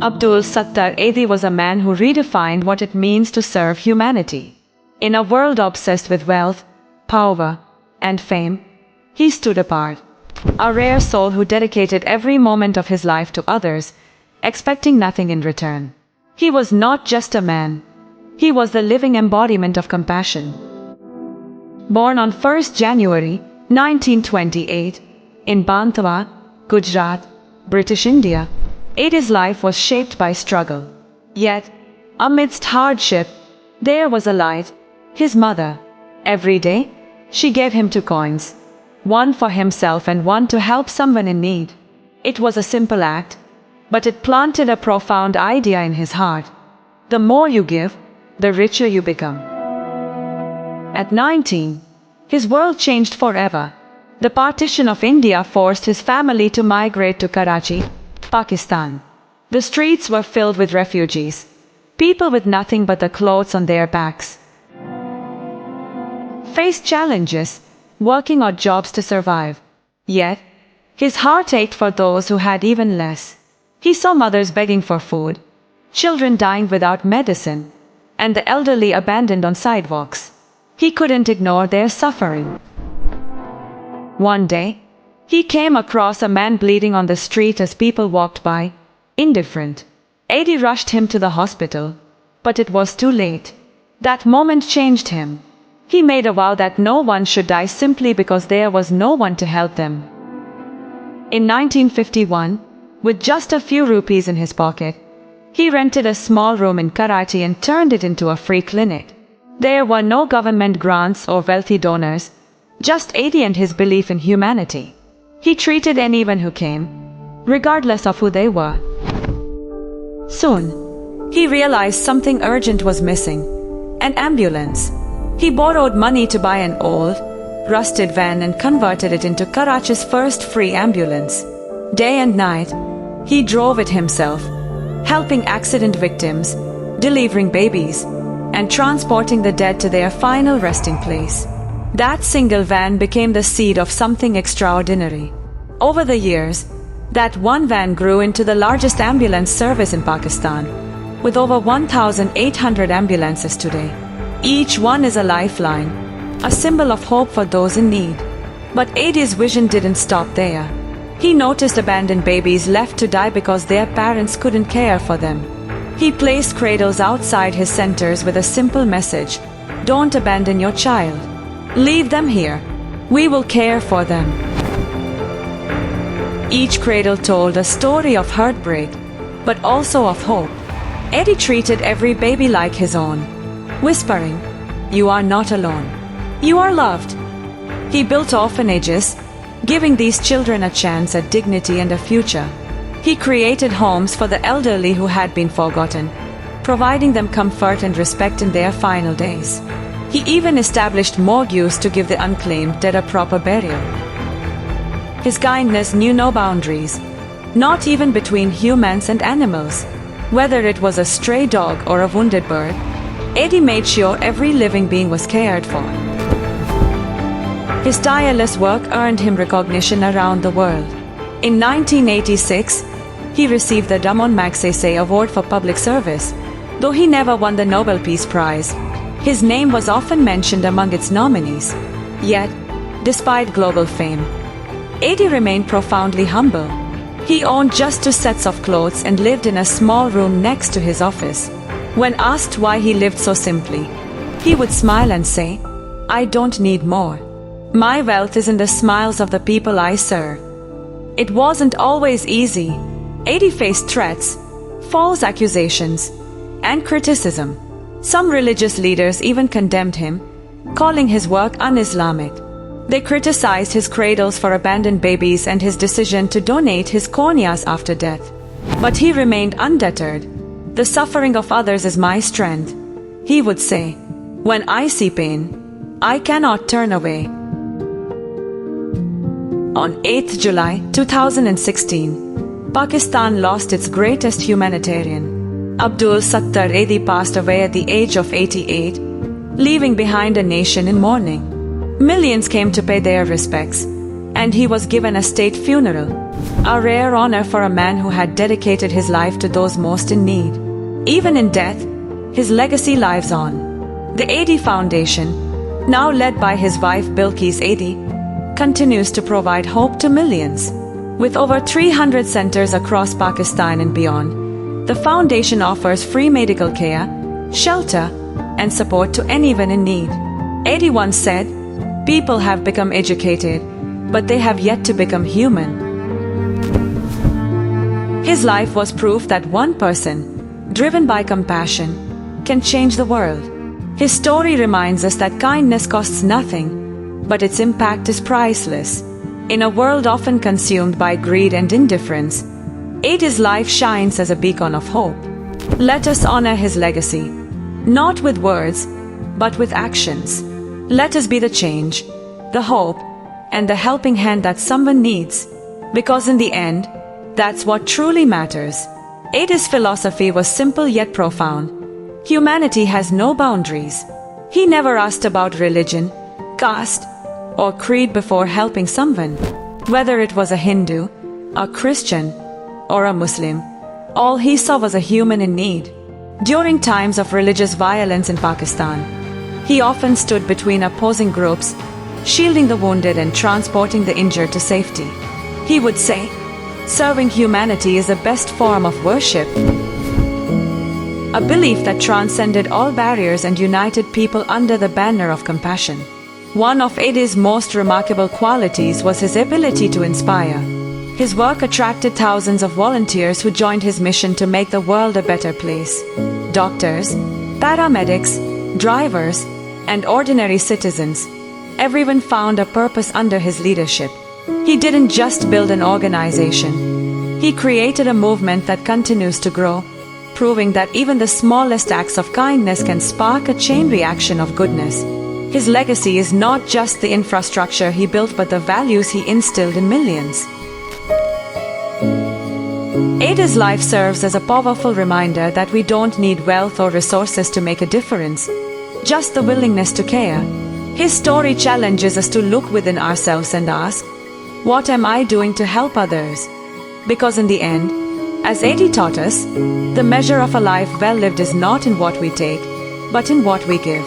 Abdul Sattar Edhi was a man who redefined what it means to serve humanity. In a world obsessed with wealth, power, and fame, he stood apart. A rare soul who dedicated every moment of his life to others, expecting nothing in return. He was not just a man. He was the living embodiment of compassion. Born on 1st January 1928 in Bantwa, Gujarat, British India, Edhi's life was shaped by struggle. Yet, amidst hardship, there was a light. His mother. Every day, she gave him 2 coins, one for himself and one to help someone in need. It was a simple act, but it planted a profound idea in his heart. The more you give, the richer you become. At 19, his world changed forever. The partition of India forced his family to migrate to Karachi, Pakistan. The streets were filled with refugees, people with nothing but the clothes on their backs. Faced challenges, working odd jobs to survive. Yet, his heart ached for those who had even less. He saw mothers begging for food, children dying without medicine, and the elderly abandoned on sidewalks. He couldn't ignore their suffering. One day, he came across a man bleeding on the street as people walked by, indifferent. Edhi rushed him to the hospital, but it was too late. That moment changed him. He made a vow that no one should die simply because there was no one to help them. In 1951, with just a few rupees in his pocket, he rented a small room in Karachi and turned it into a free clinic. There were no government grants or wealthy donors, just Edhi and his belief in humanity. He treated anyone who came, regardless of who they were. Soon, he realized something urgent was missing: an ambulance. He borrowed money to buy an old, rusted van and converted it into Karachi's first free ambulance. Day and night, he drove it himself, helping accident victims, delivering babies, and transporting the dead to their final resting place. That single van became the seed of something extraordinary. Over the years, that one van grew into the largest ambulance service in Pakistan, with over 1,800 ambulances today. Each one is a lifeline, a symbol of hope for those in need. But Edhi's vision didn't stop there. He noticed abandoned babies left to die because their parents couldn't care for them. He placed cradles outside his centers with a simple message: don't abandon your child. Leave them here. We will care for them. Each cradle told a story of heartbreak, but also of hope. Edhi treated every baby like his own, whispering, "You are not alone. You are loved." He built orphanages, giving these children a chance at dignity and a future. He created homes for the elderly who had been forgotten, providing them comfort and respect in their final days. He even established morgues to give the unclaimed dead a proper burial. His kindness knew no boundaries, not even between humans and animals. Whether it was a stray dog or a wounded bird, Edhi made sure every living being was cared for. His tireless work earned him recognition around the world. In 1986, he received the Damon Magsaysay Award for Public Service. Though he never won the Nobel Peace Prize, his name was often mentioned among its nominees. Yet, despite global fame, Edhi remained profoundly humble. He owned just 2 sets of clothes and lived in a small room next to his office. When asked why he lived so simply, he would smile and say, "I don't need more. My wealth is in the smiles of the people I serve." It wasn't always easy. Edhi faced threats, false accusations, and criticism. Some religious leaders even condemned him, calling his work un-Islamic. They criticized his cradles for abandoned babies and his decision to donate his corneas after death. But he remained undeterred. "The suffering of others is my strength," he would say. "When I see pain, I cannot turn away." On 8th July 2016, Pakistan lost its greatest humanitarian. Abdul Sattar Edhi passed away at the age of 88, leaving behind a nation in mourning. Millions came to pay their respects, and he was given a state funeral. A rare honor for a man who had dedicated his life to those most in need. Even in death, his legacy lives on. The Edhi Foundation, now led by his wife Bilqis Edhi, continues to provide hope to millions. With over 300 centers across Pakistan and beyond, the foundation offers free medical care, shelter, and support to anyone in need. Edhi once said, "People have become educated, but they have yet to become human." His life was proof that one person, driven by compassion, can change the world. His story reminds us that kindness costs nothing, but its impact is priceless. In a world often consumed by greed and indifference, Edhi's life shines as a beacon of hope. Let us honor his legacy, not with words, but with actions. Let us be the change, the hope, and the helping hand that someone needs, because in the end, that's what truly matters. Edhi's philosophy was simple yet profound. Humanity has no boundaries. He never asked about religion, caste, or creed before helping someone. Whether it was a Hindu, a Christian, or a Muslim, all he saw was a human in need. During times of religious violence in Pakistan, he often stood between opposing groups, shielding the wounded and transporting the injured to safety. He would say, "Serving humanity is the best form of worship." A belief that transcended all barriers and united people under the banner of compassion. One of Edhi's most remarkable qualities was his ability to inspire. His work attracted thousands of volunteers who joined his mission to make the world a better place. Doctors, paramedics, drivers, and ordinary citizens, everyone found a purpose under his leadership. He didn't just build an organization. He created a movement that continues to grow, proving that even the smallest acts of kindness can spark a chain reaction of goodness. His legacy is not just the infrastructure he built, but the values he instilled in millions. Edhi's life serves as a powerful reminder that we don't need wealth or resources to make a difference, just the willingness to care. His story challenges us to look within ourselves and ask, what am I doing to help others? Because in the end, as Edhi taught us, the measure of a life well lived is not in what we take, but in what we give.